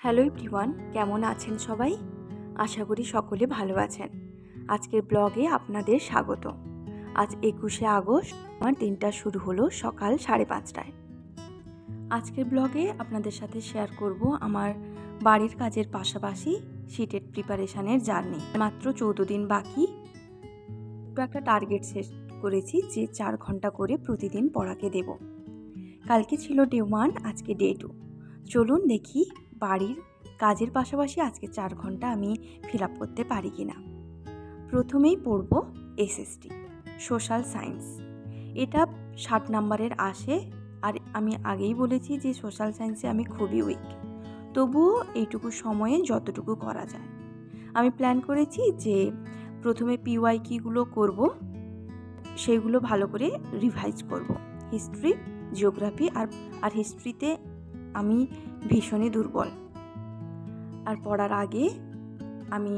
Hello everyone, কেমন আছেন সবাই? আশা করি সকলে ভালো আছেন। আজকের ব্লগে আপনাদের স্বাগত। আজ 21শে আগস্ট, আমার দিনটা শুরু হলো সকাল 5:30টায়। আজকের ব্লগে আপনাদের সাথে শেয়ার করব আমার বাড়ির কাজের পাশাপাশি সিটেট প্রিপারেশানের জার্নি। মাত্র 14 দিন বাকি। একটা টার্গেট সেট করেছি যে 4 ঘন্টা করে প্রতিদিন পড়াকে দেব। কালকে ছিল ডে 1, আজকে ডে 2। চলুন দেখি বাড়ির কাজের পাশাপাশি আজকে 4 ঘন্টা আমি ফিল আপ করতে পারি কিনা। প্রথমেই পড়ব এসএসটি, সোশ্যাল সায়েন্স। এটা 60 নাম্বারের আসে, আর আমি আগেই বলেছি যে সোশ্যাল সায়েন্সে আমি খুবই উইক। তবুও এইটুকু সময়ে যতটুকু করা যায়। আমি প্ল্যান করেছি যে প্রথমে পিওয়াইকিউগুলো করব, সেইগুলো ভালো করে রিভাইজ করব। হিস্ট্রি, জিওগ্রাফি আর হিস্ট্রিতে আমি ভীষণই দুর্বল। আর পড়ার আগে আমি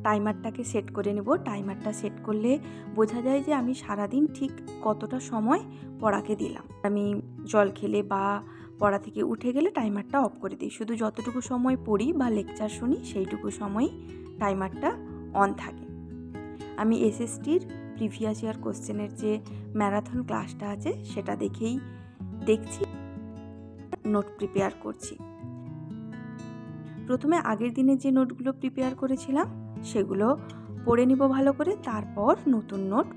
টাইমারটাকে সেট করে নেব। টাইমারটা সেট করলে বোঝা যায় যে আমি সারাদিন ঠিক কতটা সময় পড়াকে দিলাম। আমি জল খেলে বা পড়া থেকে উঠে গেলে টাইমারটা অফ করে দিই। শুধু যতটুকু সময় পড়ি বা লেকচার শুনি সেইটুকু সময় টাইমারটা অন থাকে। আমি এসএসটির প্রিভিয়াস ইয়ার কোশ্চেনের যে ম্যারাথন ক্লাসটা আছে সেটা দেখছি, নোট প্রিপেয়ার করছি। প্রথমে আগের দিনে যে নোটগুলো প্রিপেয়ার করেছিলাম সেগুলো পড়ে নিব ভালো করে, তারপর নতুন নোট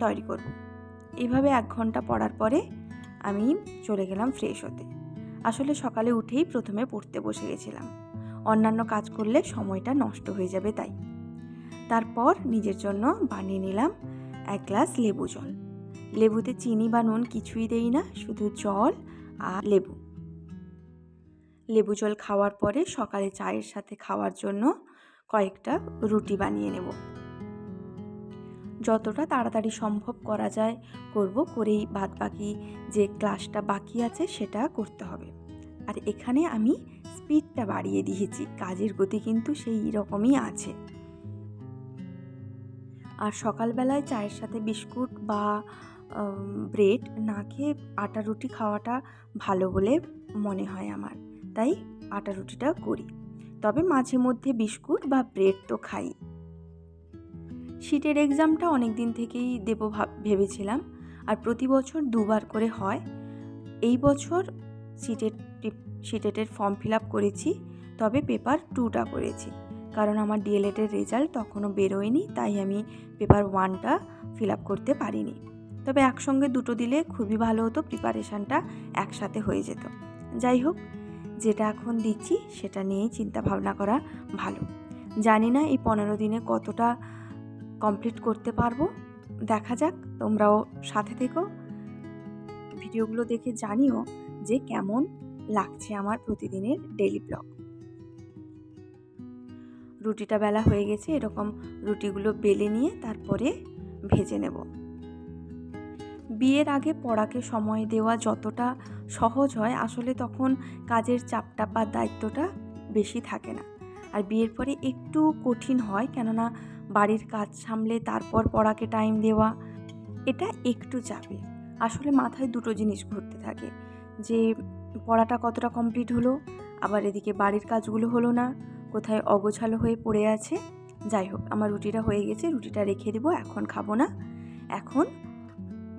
তৈরি করব। এইভাবে 1 ঘন্টা পড়ার পরে আমি চলে গেলাম ফ্রেশ হতে। আসলে সকালে উঠেই প্রথমে পড়তে বসে গেছিলাম, অন্যান্য কাজ করলে সময়টা নষ্ট হয়ে যাবে তাই। তারপর নিজের জন্য বানিয়ে নিলাম 1 গ্লাস লেবু জল। লেবুতে চিনি বা নুন কিছুই দেই না, শুধু জল আর লেবু। লেবু জল খাওয়ার পরে সকালে চায়ের সাথে খাওয়ার জন্য কয়েকটা রুটি বানিয়ে নেব। যতটা তাড়াতাড়ি সম্ভব করা যায় করব, করেই বাকি যে ক্লাসটা বাকি আছে সেটা করতে হবে। আর এখানে আমি স্পিডটা বাড়িয়ে দিয়েছি, কাজের গতি কিন্তু সেই রকমই আছে। আর সকালবেলায় চায়ের সাথে বিস্কুট বা ব্রেড না খেয়ে আটা রুটি খাওয়াটা ভালো বলে মনে হয় আমার, তাই আটা রুটিটা করি। তবে মাঝে মধ্যে বিস্কুট বা ব্রেড তো খাই। সিটের এক্সামটা অনেক দিন থেকেই দেব ভেবেছিলাম, আর প্রতি বছর 2 বার করে হয়। এই বছর সিটেটের ফর্ম ফিল আপ করেছি, তবে পেপার 2টা করেছি, কারণ আমার ডিএলএডের রেজাল্ট তখনও বেরোয়নি, তাই আমি পেপার 1টা ফিল আপ করতে পারিনি। তবে একসঙ্গে দুটো দিলে খুবই ভালো হতো, প্রিপারেশানটা একসাথে হয়ে যেত। যাই হোক, যেটা এখন দিচ্ছি সেটা নিয়েই চিন্তা ভাবনা করা ভালো। জানি না এই 15 দিনে কতটা কমপ্লিট করতে পারবো, দেখা যাক। তোমরাও সাথে থেকো, ভিডিওগুলো দেখে জানিও যে কেমন লাগছে আমার প্রতিদিনের ডেইলি ব্লগ। রুটিটা বেলা হয়ে গেছে, এরকম রুটিগুলো বেলে নিয়ে তারপরে ভেজে নেব। বিয়ের আগে পড়াকে সময় দেওয়া যতটা সহজ হয়, আসলে তখন কাজের চাপটা বা দায়িত্বটা বেশি থাকে না। আর বিয়ের পরে একটু কঠিন হয়, কেননা বাড়ির কাজ সামলে তারপর পড়াকে টাইম দেওয়া, এটা একটু চাপে। আসলে মাথায় দুটো জিনিস ঘুরতে থাকে, যে পড়াটা কতটা কমপ্লিট হলো, আবার এদিকে বাড়ির কাজগুলো হলো না, কোথায় অগোছালো হয়ে পড়ে আছে। যাই হোক, আমার রুটিটা হয়ে গেছে, রুটিটা রেখে দেবো, এখন খাবো না। এখন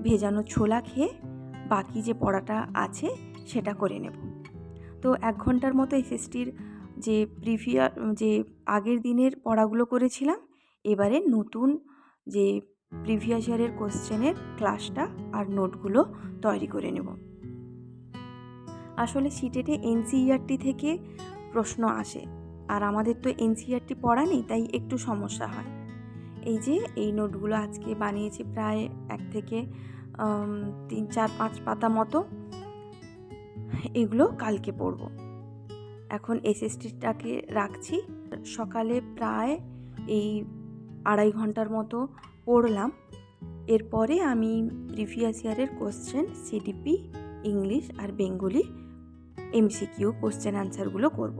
ভেজানো ছোলা খেয়ে বাকি যে পড়াটা আছে সেটা করে নেব। তো 1 ঘন্টার মতো এসএসটির যে আগের দিনের পড়াগুলো করেছিলাম, এবারে নতুন যে প্রিভিয়াস ইয়ারের কোশ্চেনের ক্লাসটা আর নোটগুলো তৈরি করে নেব। আসলে সিটেটে এনসিইআরটি থেকে প্রশ্ন আসে, আর আমাদের তো এনসিইআরটি পড়া নেই, তাই একটু সমস্যা হয়। এই নোটগুলো আজকে বানিয়েছি, প্রায় 1 থেকে 3, 4, 5 পাতা মতো। এগুলো কালকে পড়ব। এখন এসএসটিটাকে রাখছি। সকালে প্রায় এই 2.5 ঘন্টার মতো পড়লাম। এরপরে আমি প্রিভিয়াস ইয়ারের কোশ্চেন, সিডিপি, ইংলিশ আর বেঙ্গলি এমসিকিউ কোশ্চেন আনসারগুলো করব।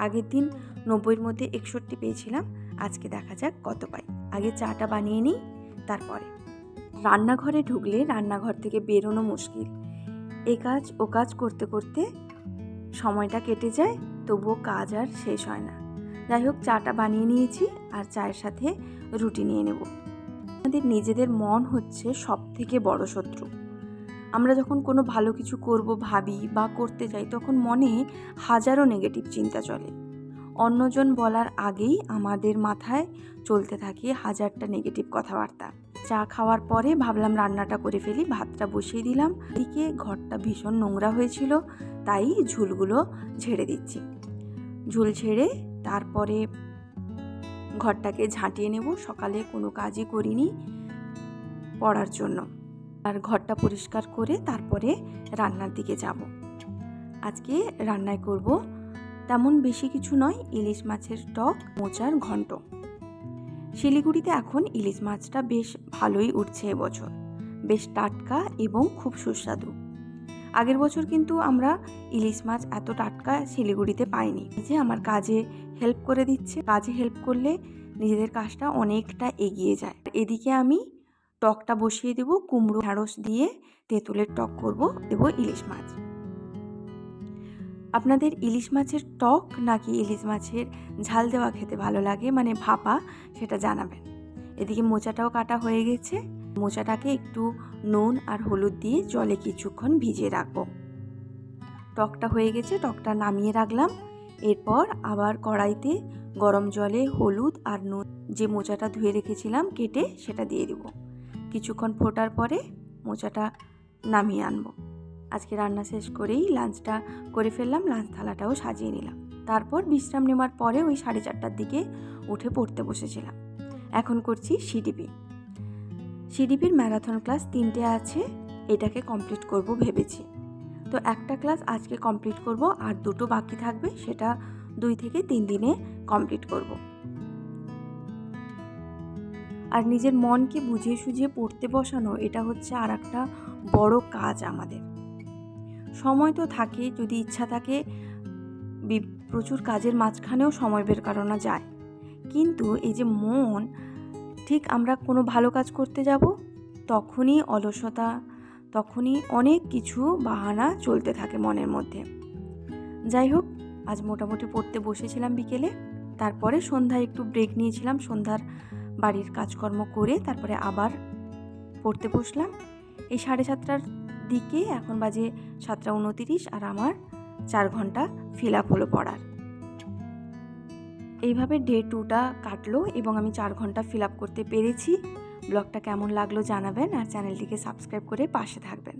আগের দিন 90-এর মধ্যে 61 পেয়েছিলাম, আজকে দেখা যাক কত পাই। আগে চাটা বানিয়ে নিই, তারপরে রান্নাঘরে ঢুকলে রান্নাঘর থেকে বেরোনো মুশকিল। এ কাজ ও কাজ করতে করতে সময়টা কেটে যায়, তবুও কাজ আর শেষ হয় না। যাই হোক, চাটা বানিয়ে নিয়েছি আর চায়ের সাথে রুটি নিয়ে নেব। আমাদের নিজেদের মন হচ্ছে সবথেকে বড় শত্রু। আমরা যখন কোনো ভালো কিছু করব ভাবি বা করতে যাই, তখন মনে হাজারো নেগেটিভ চিন্তা চলে। অন্যজন বলার আগেই আমাদের মাথায় চলতে থাকে হাজারটা নেগেটিভ কথাবার্তা। চা খাওয়ার পরে ভাবলাম রান্নাটা করে ফেলি, ভাতটা বসিয়ে দিলাম। এদিকে ঘরটা ভীষণ নোংরা হয়েছিল, তাই ঝুলগুলো ঝেড়ে দিচ্ছি। ঝুল ঝেড়ে তারপরে ঘরটাকে ঝাঁটিয়ে নেব। সকালে কোনো কাজই করিনি পড়ার জন্য, আর ঘরটা পরিষ্কার করে তারপরে রান্নার দিকে যাব। আজকে রান্নায় করব তেমন বেশি কিছু নয়, ইলিশ মাছের টক, মোচার ঘন্ট। শিলিগুড়িতে এখন ইলিশ মাছটা বেশ ভালোই উঠছে এবছর, বেশ টাটকা এবং খুব সুস্বাদু। আগের বছর কিন্তু আমরা ইলিশ মাছ এত টাটকা শিলিগুড়িতে পাইনি। এই যে আমার কাজে হেল্প করে দিচ্ছে, কাজে হেল্প করলে নিজেদের কাজটা অনেকটা এগিয়ে যায়। এদিকে আমি টকটা বসিয়ে দেব, কুমড়ো ঢ্যাঁড়স দিয়ে তেঁতুলের টক করব, দেব ইলিশ মাছ। আপনাদের ইলিশ মাছের টক নাকি ইলিশ মাছের ঝাল দেওয়া খেতে ভালো লাগে, মানে ভাপা, সেটা জানাবেন। এদিকে মোচাটাও কাটা হয়ে গেছে। মোচাটাকে একটু নুন আর হলুদ দিয়ে জলে কিছুক্ষণ ভিজিয়ে রাখবো। টকটা হয়ে গেছে, টকটা নামিয়ে রাখলাম। এরপর আবার কড়াইতে গরম জলে হলুদ আর নুন, যে মোচাটা ধুয়ে রেখেছিলাম কেটে, সেটা দিয়ে দেব। কিছুক্ষণ ফোটার পরে মোচাটা নামিয়ে আনবো। আজকে রান্না শেষ করেই লাঞ্চটা করে ফেললাম, লাঞ্চ থালাটাও সাজিয়ে নিলাম। তারপর বিশ্রাম নেওয়ার পরে ওই 4:30টার দিকে উঠে পড়তে বসেছিলাম। এখন করছি সিডিপি। সিডিপির ম্যারাথন ক্লাস 3টে আছে, এটাকে কমপ্লিট করব ভেবেছি। তো একটা ক্লাস আজকে কমপ্লিট করব, আর 2টো বাকি থাকবে, সেটা 2 থেকে 3 দিনে কমপ্লিট করব। আর নিজের মনকে বুঝিয়ে সুঝিয়ে পড়তে বসানো, এটা হচ্ছে আর একটা বড় কাজ আমাদের। সময় তো থাকে, যদি ইচ্ছা থাকে প্রচুর কাজের মাঝখানেও সময় বের করানো যায়, কিন্তু এই যে মন, ঠিক আমরা কোনো ভালো কাজ করতে যাব তখনই অলসতা, তখনই অনেক কিছু বাহানা চলতে থাকে মনের মধ্যে। যাই হোক, আজ মোটামুটি পড়তে বসেছিলাম বিকেলে, তারপরে সন্ধ্যায় একটু ব্রেক নিয়েছিলাম, সন্ধ্যার বাড়ির কাজকর্ম করে তারপরে আবার পড়তে বসলাম। এই 7:30টার দিকে, এখন বাজে 7:29, আর আমার 4 ঘন্টা ফিল আপ হলো পড়ার। এইভাবে ডে 2টা কাটলো এবং আমি 4 ঘন্টা ফিল আপ করতে পেরেছি। ব্লগটা কেমন লাগলো জানাবেন, আর চ্যানেলটিকে সাবস্ক্রাইব করে পাশে থাকবেন।